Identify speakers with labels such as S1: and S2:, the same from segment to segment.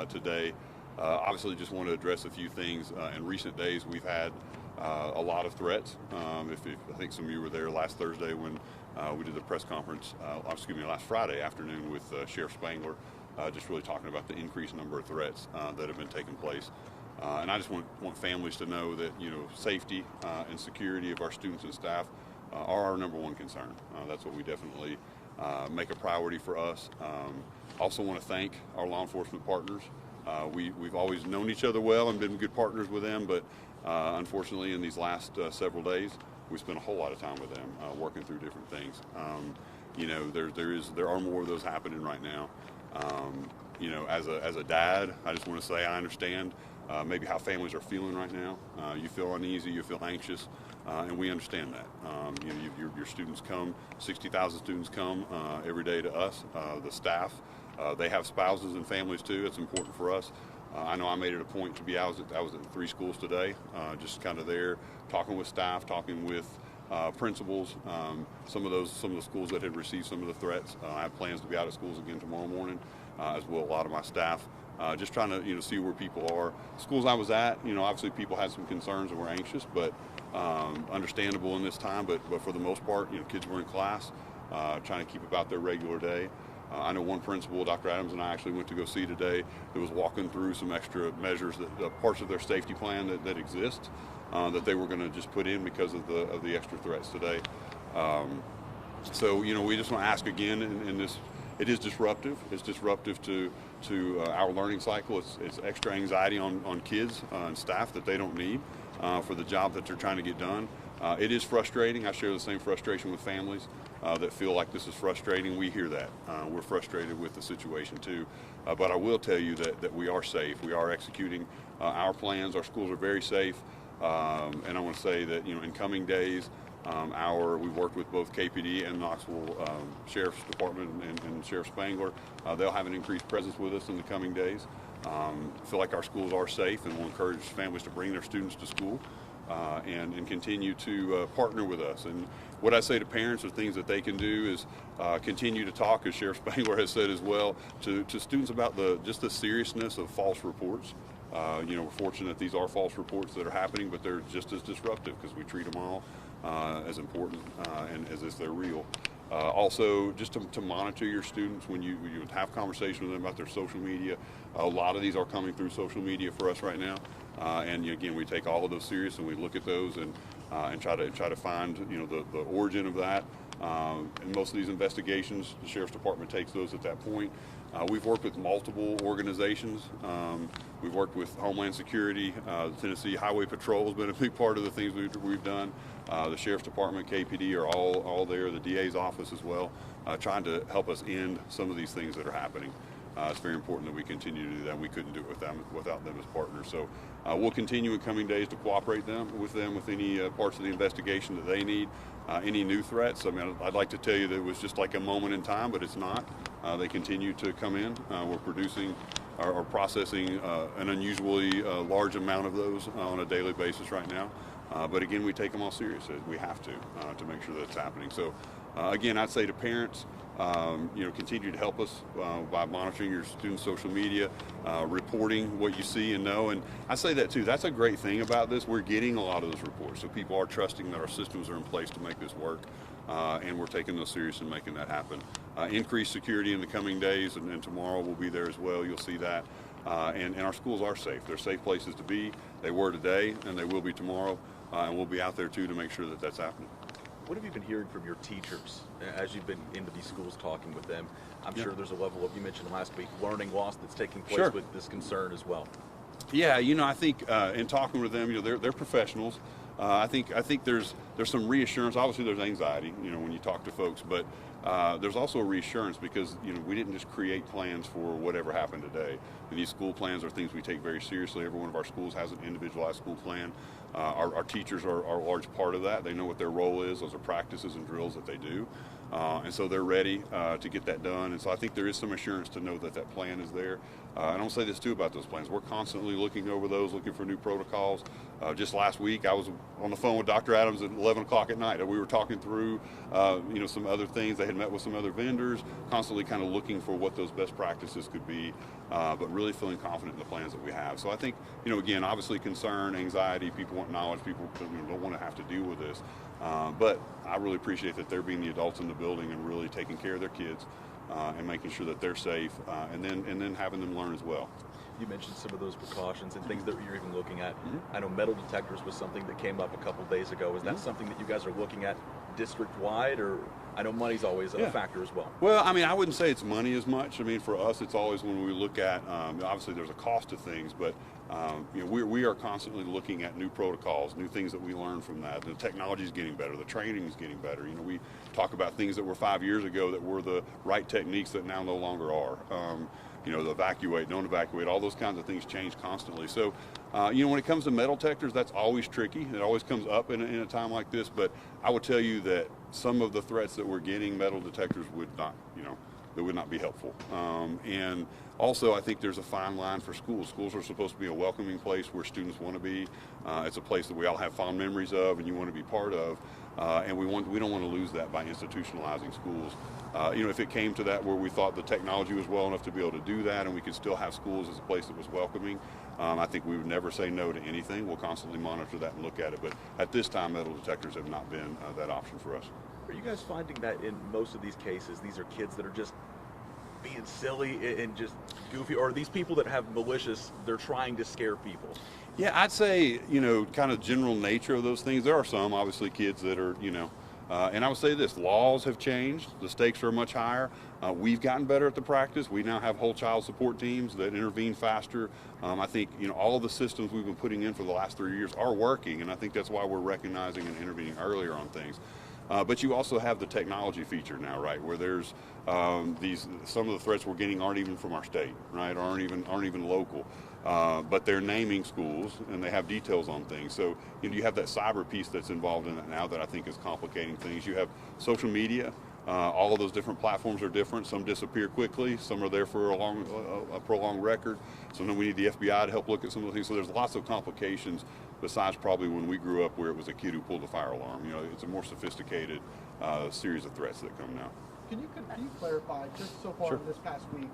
S1: today. Obviously, just want to address a few things. In recent days, we've had a lot of threats. If I think some of you were there last Thursday when we did the press conference, last Friday afternoon with Sheriff Spangler, just really talking about the increased number of threats that have been taking place. And I just want families to know that, safety and security of our students and staff are our number one concern. That's what we definitely make a priority for us. Also want to thank our law enforcement partners. We've always known each other well and been good partners with them, but unfortunately in these last several days, we spent a whole lot of time with them working through different things. There are more of those happening right now. As a dad, I just want to say I understand maybe how families are feeling right now. You feel uneasy, you feel anxious, and we understand that. Your students come, 60,000 students come every day to us, the staff. They have spouses and families too. It's important for us. I know I made it a point to be. I was at 3 schools today, just kind of there, talking with staff, talking with principals. Some of the schools that had received some of the threats. I have plans to be out at schools again tomorrow morning, as will a lot of my staff. Just trying to see where people are. Schools I was at, obviously people had some concerns and were anxious, but understandable in this time. But for the most part, kids were in class, trying to keep about their regular day. I know one principal, Dr. Adams, and I actually went to go see today, that was walking through some extra measures, parts of their safety plan that exist, that they were going to just put in because of the extra threats today. So we just want to ask again in this. It is disruptive. It's disruptive to our learning cycle. It's extra anxiety on kids and staff that they don't need for the job that they're trying to get done. It is frustrating. I share the same frustration with families that feel like this is frustrating. We hear that. We're frustrated with the situation too. But I will tell you that we are safe. We are executing our plans. Our schools are very safe. And I want to say that in coming days, we've worked with both KPD and Knoxville Sheriff's Department and Sheriff Spangler. They'll have an increased presence with us in the coming days. Feel like our schools are safe, and we'll encourage families to bring their students to school and continue to partner with us. And what I say to parents are things that they can do is continue to talk, as Sheriff Spangler has said as well, to students about just the seriousness of false reports. We're fortunate these are false reports that are happening, but they're just as disruptive because we treat them all as important and as if they're real. Also, just to monitor your students when you have conversations with them about their social media. A lot of these are coming through social media for us right now, and again, we take all of those serious and we look at those and try to find the origin of that. In most of these investigations, the Sheriff's Department takes those at that point. We've worked with multiple organizations. We've worked with Homeland Security. The Tennessee Highway Patrol has been a big part of the things we've done. The Sheriff's Department, KPD are all there. The DA's office as well, trying to help us end some of these things that are happening. It's very important that we continue to do that. We couldn't do it without them as partners. So we'll continue in coming days to cooperate with any parts of the investigation that they need. Any new threats. I mean, I'd like to tell you that it was just like a moment in time, but it's not. They continue to come in. We're producing or processing an unusually large amount of those on a daily basis right now. But again, we take them all seriously. We have to make sure that it's happening. So again, I'd say to parents, continue to help us by monitoring your students' social media, reporting what you see and know. And I say that too. That's a great thing about this. We're getting a lot of those reports. So people are trusting that our systems are in place to make this work. And we're taking those serious and making that happen. Increased security in the coming days, and tomorrow we'll be there as well. You'll see that. And our schools are safe. They're safe places to be. They were today, and they will be tomorrow. And we'll be out there too to make sure that that's happening.
S2: What have you been hearing from your teachers as you've been into these schools talking with them? I'm sure there's a level of, you mentioned last week, learning loss that's taking place with this concern as well.
S1: Yeah, I think in talking with them, they're professionals. I think there's some reassurance. Obviously, there's anxiety, when you talk to folks, but there's also a reassurance because we didn't just create plans for whatever happened today. And these school plans are things we take very seriously. Every one of our schools has an individualized school plan. Our teachers are a large part of that. They know what their role is. Those are practices and drills that they do. And so they're ready to get that done. And so I think there is some assurance to know that plan is there. And I'll say this too about those plans. We're constantly looking over those, looking for new protocols. Just last week, I was on the phone with Dr. Adams at 11 o'clock at night. And we were talking through, some other things. They had met with some other vendors, constantly kind of looking for what those best practices could be, but really feeling confident in the plans that we have. So I think, again, obviously concern, anxiety, people want knowledge, people don't want to have to deal with this. But I really appreciate that they're being the adults in the building and really taking care of their kids and making sure that they're safe, and then having them learn as well.
S2: You mentioned some of those precautions and things that you're even looking at. I know metal detectors was something that came up a couple days ago. Is that something that you guys are looking at district-wide, or I know money's always a factor as well?
S1: Well, I wouldn't say it's money as much. For us, it's always when we look at, obviously there's a cost to things, but we are constantly looking at new protocols, new things that we learn from that. The technology is getting better, the training is getting better. We talk about things that were 5 years ago that were the right techniques that now no longer are. The evacuate, don't evacuate, all those kinds of things change constantly. So, when it comes to metal detectors, that's always tricky. It always comes up in a time like this, but I would tell you that some of the threats that we're getting, metal detectors would not, that would not be helpful. And also, I think there's a fine line for schools. Schools are supposed to be a welcoming place where students want to be. It's a place that we all have fond memories of and you want to be part of. And we don't want to lose that by institutionalizing schools. If it came to that where we thought the technology was well enough to be able to do that and we could still have schools as a place that was welcoming, I think we would never say no to anything. We'll constantly monitor that and look at it. But at this time, metal detectors have not been that option for us.
S2: Are you guys finding that in most of these cases, these are kids that are just being silly and just goofy, or are these people that have malicious, they're trying to scare people?
S1: Yeah, I'd say, kind of general nature of those things. There are some, obviously, kids that are, and I would say this, laws have changed. The stakes are much higher. We've gotten better at the practice. We now have whole child support teams that intervene faster. I think, all of the systems we've been putting in for the last 3 years are working, and I think that's why we're recognizing and intervening earlier on things. But you also have the technology feature now, right, where there's some of the threats we're getting aren't even from our state, right, aren't even local, but they're naming schools and they have details on things. So you have that cyber piece that's involved in it now that I think is complicating things. You have social media. All of those different platforms are different. Some disappear quickly. Some are there for a prolonged record. Sometimes we need the FBI to help look at some of the things. So there's lots of complications besides probably when we grew up where it was a kid who pulled the fire alarm. It's a more sophisticated series of threats that come now.
S3: Can you clarify, just so far in this past week,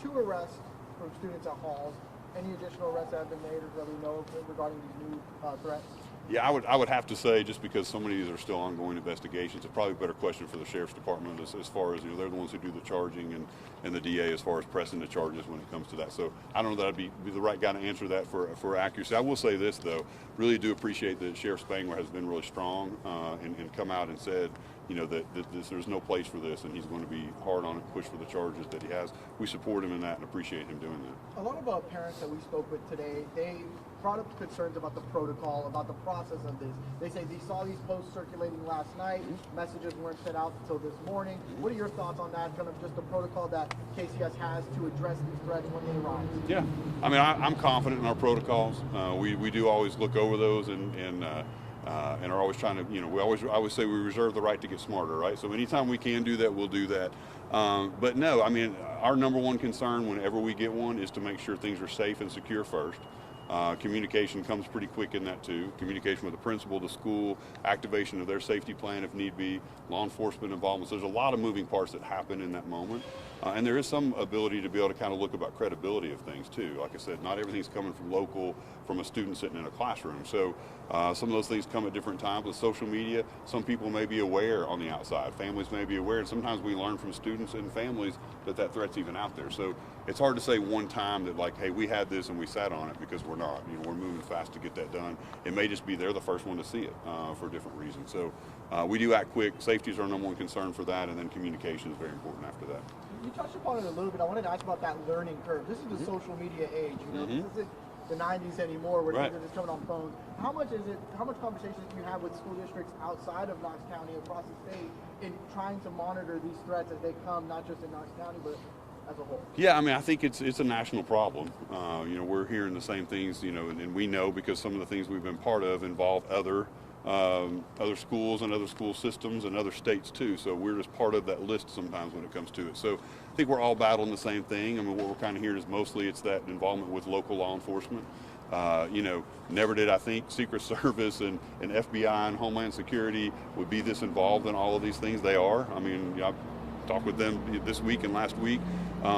S3: 2 arrests from students at halls, any additional arrests that have been made or that we know of regarding these new threats?
S1: Yeah, I would have to say, just because so many of these are still ongoing investigations, it's probably a better question for the Sheriff's Department as far as, they're the ones who do the charging and the DA as far as pressing the charges when it comes to that. So I don't know that I'd be the right guy to answer that for accuracy. I will say this, though, really do appreciate that Sheriff Spangler has been really strong and come out and said, that there's no place for this, and he's going to be hard on it, push for the charges that he has. We support him in that and appreciate him doing that.
S3: A lot of parents that we spoke with today, they brought up concerns about the protocol, about the process of this. They say they saw these posts circulating last night, messages weren't sent out until this morning. What are your thoughts on that, kind of just the protocol that KCS has to address these threats when they arise?
S1: Yeah, I'm confident in our protocols. We do always look over those and are always trying to, I always say we reserve the right to get smarter, right? So anytime we can do that, we'll do that. But no, our number one concern whenever we get one is to make sure things are safe and secure first. Communication comes pretty quick in that too. Communication with the principal, the school, activation of their safety plan if need be, law enforcement involvement. So there's a lot of moving parts that happen in that moment. And there is some ability to be able to kind of look about credibility of things too. Like I said, not everything's coming from a student sitting in a classroom. So some of those things come at different times. With social media, some people may be aware on the outside. Families may be aware. And sometimes we learn from students and families that threat's even out there. So it's hard to say one time that like, hey, we had this and we sat on it, because we're not. We're moving fast to get that done. It may just be they're the first one to see it for different reasons. So we do act quick. Safety is our number one concern for that, and then communication is very important after that.
S3: You touched upon it a little bit. I wanted to ask about that learning curve. This is the social media age. This isn't the 90s anymore where things are just coming on phones. How much conversations do you have with school districts outside of Knox County, across the state, in trying to monitor these threats as they come, not just in Knox County, but as a whole?
S1: Yeah, I think it's a national problem. We're hearing the same things, and we know because some of the things we've been part of involve other other schools and other school systems and other states too. So we're just part of that list sometimes when it comes to it. So I think we're all battling the same thing. I mean, what we're kind of hearing is mostly it's that involvement with local law enforcement. You know, never did I think Secret Service and FBI and Homeland Security would be this involved in all of these things. They are. I mean, I've talked with them this week and last week.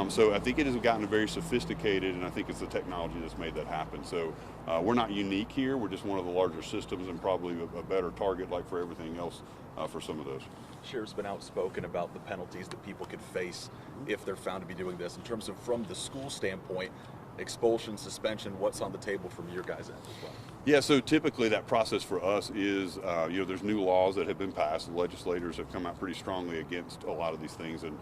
S1: So I think it has gotten very sophisticated, and I think it's the technology that's made that happen. So we're not unique here. We're just one of the larger systems and probably a better target, like for everything else, for some of those.
S2: Sheriff's been outspoken about the penalties that people could face if they're found to be doing this. In terms of from the school standpoint, expulsion, suspension, what's on the table from your guys' end as well?
S1: Yeah, so typically that process for us is, you know, there's new laws that have been passed. The legislators have come out pretty strongly against a lot of these things, and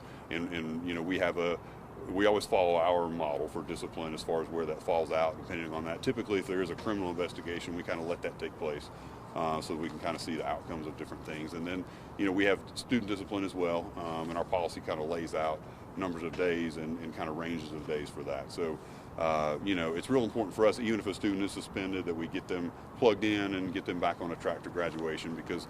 S1: you know, we always follow our model for discipline as far as where that falls out, depending on that. Typically, if there is a criminal investigation, we kind of let that take place, so that we can kind of see the outcomes of different things. And then, you know, we have student discipline as well, and our policy kind of lays out numbers of days and kind of ranges of days for that. So, you know, it's real important for us, even if a student is suspended, that we get them plugged in and get them back on a track to graduation, because,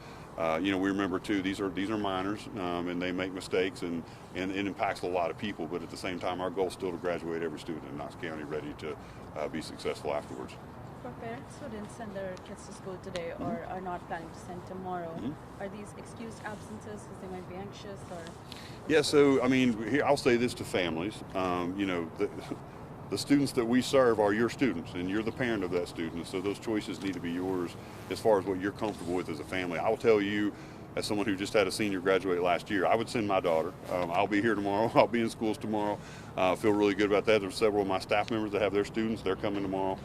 S1: you know, we remember too, these are minors, and they make mistakes, and it impacts a lot of people. But at the same time, our goal is still to graduate every student in Knox County ready to be successful afterwards.
S4: For parents who didn't send their kids to school today or are not planning to send tomorrow, are these excused absences because they might be anxious, or?
S1: Yeah, so I mean, here, I'll say this to families. You know, the students that we serve are your students, and you're the parent of that student. So those choices need to be yours as far as what you're comfortable with as a family. I will tell you, as someone who just had a senior graduate last year, I would send my daughter. I'll be here tomorrow. I'll be in schools tomorrow. I feel really good about that. There's several of my staff members that have their students. They're coming tomorrow.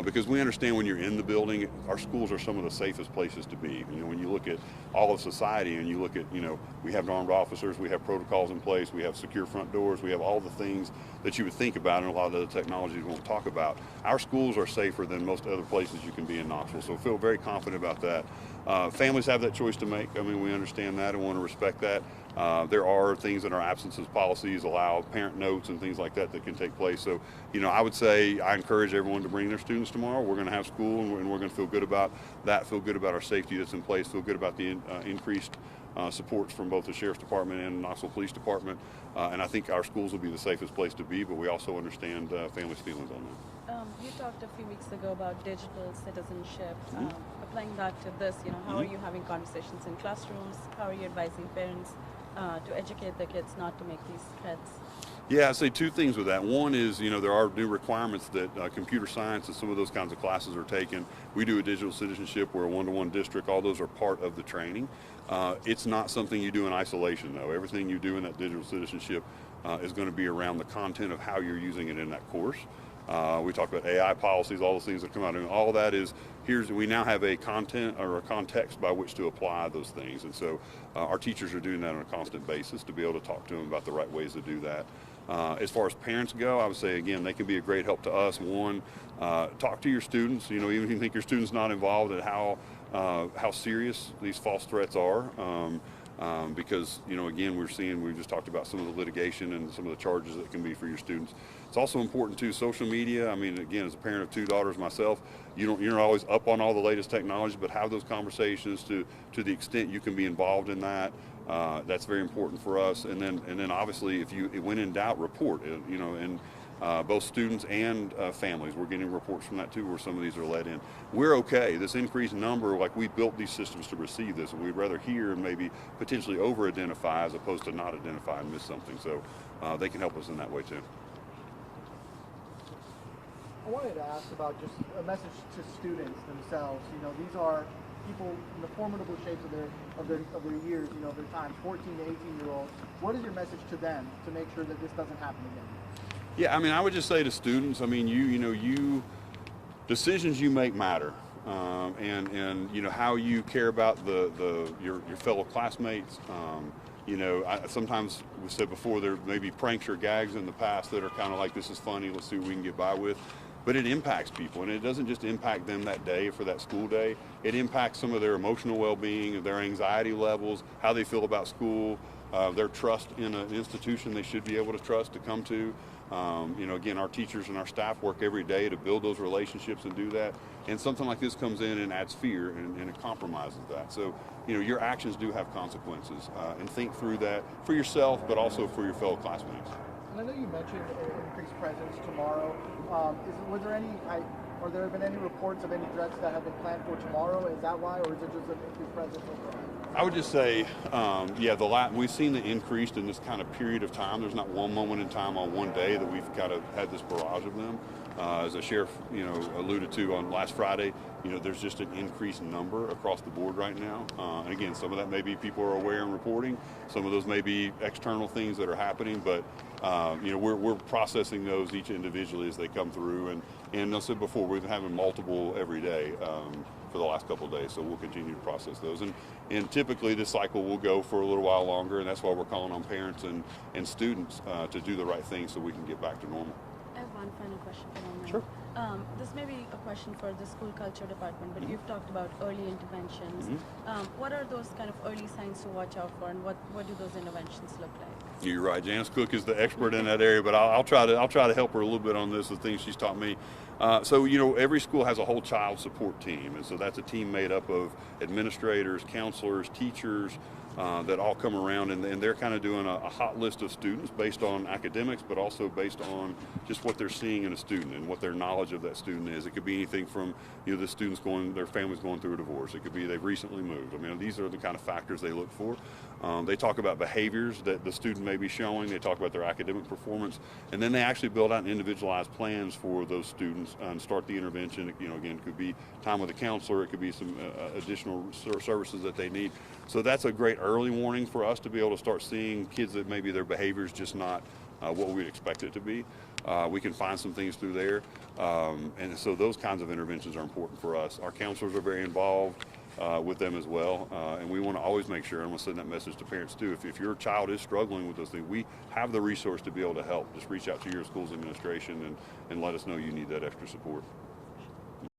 S1: Because we understand when you're in the building, our schools are some of the safest places to be. You know, when you look at all of society and you look at, you know, we have armed officers, we have protocols in place, we have secure front doors, we have all the things that you would think about, and a lot of the technologies we won't talk about. Our schools are safer than most other places you can be in Knoxville, so feel very confident about that. Families have that choice to make. I mean, we understand that and want to respect that. There are things in our absences policies allow parent notes and things like that that can take place. So, you know, I would say I encourage everyone to bring their students tomorrow. We're going to have school, and we're going to feel good about that, feel good about our safety that's in place, feel good about the increased supports from both the Sheriff's Department and Knoxville Police Department. And I think our schools will be the safest place to be, but we also understand families' feelings on that.
S4: You talked a few weeks ago about digital citizenship. Applying that to this, you know, how are you having conversations in classrooms? How are you advising parents to educate their kids not to make these threats?
S1: Yeah, I'd say two things with that. One is, you know, there are new requirements that computer science and some of those kinds of classes are taken. We do a digital citizenship. We're a one-to-one district. All those are part of the training. It's not something you do in isolation, though. Everything you do in that digital citizenship is going to be around the content of how you're using it in that course. We talked about AI policies, all those things that come out, and all of that is, we now have a content or a context by which to apply those things. And so our teachers are doing that on a constant basis to be able to talk to them about the right ways to do that. As far as parents go, I would say, again, they can be a great help to us. One, talk to your students, you know, even if you think your student's not involved, at how serious these false threats are. Because, you know, again, we just talked about some of the litigation and some of the charges that can be for your students. It's also important too, social media. I mean, again, as a parent of two daughters myself, you're not always up on all the latest technology, but have those conversations to the extent you can be involved in that. That's very important for us. And then obviously, when in doubt, report. You know, and both students and families, we're getting reports from that too, where some of these are let in. We're okay. This increased number, like, we built these systems to receive this, and we'd rather hear and maybe potentially over-identify as opposed to not identify and miss something. So they can help us in that way too.
S3: I wanted to ask about just a message to students themselves. You know, these are people in the formidable shapes of their years, you know, their times, 14 to 18-year-olds. What is your message to them to make sure that this doesn't happen again?
S1: Yeah, I mean, I would just say to students, I mean, decisions you make matter, and you know how you care about your fellow classmates. You know, sometimes we said before, there may be pranks or gags in the past that are kind of like, this is funny, let's see what we can get by with. But it impacts people, and it doesn't just impact them that day for that school day. It impacts some of their emotional well-being, their anxiety levels, how they feel about school, their trust in an institution they should be able to trust to come to. You know, again, our teachers and our staff work every day to build those relationships and do that. And something like this comes in and adds fear, and it compromises that. So, you know, your actions do have consequences, and think through that for yourself, but also for your fellow classmates.
S3: And I know you mentioned increased presence tomorrow. Was there any? Or there have been any reports of any threats that have been planned for tomorrow? Is that why, or is it just an increased presence overall?
S1: I would just say, we've seen the increase in this kind of period of time. There's not one moment in time on one day that we've kind of had this barrage of them. As the sheriff, you know, alluded to on last Friday, you know, there's just an increased number across the board right now. And again, some of that may be people are aware and reporting. Some of those may be external things that are happening, but you know, we're processing those each individually as they come through. And I said before, we've been having multiple every day for the last couple of days, so we'll continue to process those. And typically this cycle will go for a little while longer, and that's why we're calling on parents and students to do the right thing so we can get back to normal.
S4: I have one final question for you.
S1: Sure.
S4: This may be a question for the school culture department, but you've talked about early interventions. What are those kind of early signs to watch out for, and what do those interventions look like?
S1: You're right. Janice Cook is the expert in that area, but I'll try to help her a little bit on this. The things she's taught me. So you know, every school has a whole child support team, and so that's a team made up of administrators, counselors, teachers. That all come around, and they're kind of doing a hot list of students based on academics, but also based on just what they're seeing in a student and what their knowledge of that student is. It could be anything from, you know, the students their family's going through a divorce. It could be they've recently moved. I mean, these are the kind of factors they look for. They talk about behaviors that the student may be showing. They talk about their academic performance, and then they actually build out individualized plans for those students and start the intervention. You know, again, it could be time with a counselor. It could be some additional services that they need. So that's a great early warning for us to be able to start seeing kids that maybe their behavior is just not what we'd expect it to be. We can find some things through there. And so those kinds of interventions are important for us. Our counselors are very involved with them as well. And we want to always make sure, and I'm going to send that message to parents too, if your child is struggling with those things, we have the resource to be able to help. Just reach out to your school's administration and let us know you need that extra support.